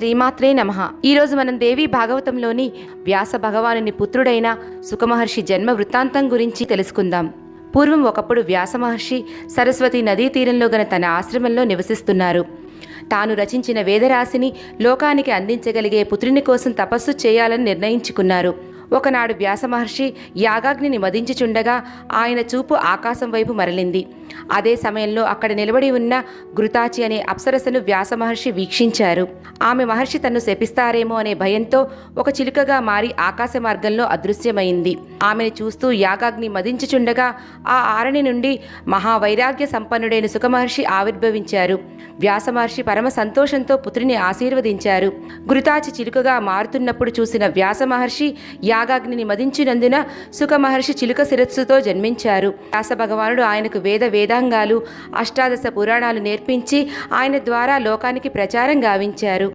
శ్రీమాత్రే నమః. ఈరోజు మనం దేవి భాగవతంలోని వ్యాస భగవానుని పుత్రుడైన సుఖమహర్షి జన్మ వృత్తాంతం గురించి తెలుసుకుందాం. పూర్వం ఒకప్పుడు వ్యాస మహర్షి సరస్వతి నదీ తీరంలో గల తన ఆశ్రమంలో నివసిస్తున్నారు. తాను రచించిన వేదరాశిని లోకానికి అందించగలిగే పుత్రుని కోసం తపస్సు చేయాలని నిర్ణయించుకున్నారు. ఒకనాడు వ్యాస మహర్షి యాగాగ్నిని మదించుచుండగా ఆయన చూపు ఆకాశం వైపు మరలింది. అదే సమయంలో అక్కడ నిలబడి ఉన్న ఘృతాచి అనే అప్సరసను వ్యాస మహర్షి వీక్షించారు. ఆమె మహర్షి తన్ను శపిస్తారేమో అనే భయంతో ఒక చిలుకగా మారి ఆకాశ మార్గంలో అదృశ్యమైంది. ఆమెను చూస్తూ యాగాగ్ని మదించుచుండగా ఆ ఆరణి నుండి మహావైరాగ్య సంపన్నుడైన సుఖమహర్షి ఆవిర్భవించారు. వ్యాస మహర్షి పరమ సంతోషంతో పుత్రుని ఆశీర్వదించారు. ఘృతాచి చిలుకగా మారుతున్నప్పుడు చూసిన వ్యాస మహర్షి యాగాగ్నిని మదించినందున సుఖమహర్షి చిలుక శిరస్సుతో జన్మించారు. వ్యాస భగవానుడు ఆయనకు వేదాంగాలు, అష్టాదశ పురాణాలు నేర్పించి ఆయన ద్వారా లోకానికి ప్రచారం గావించారు.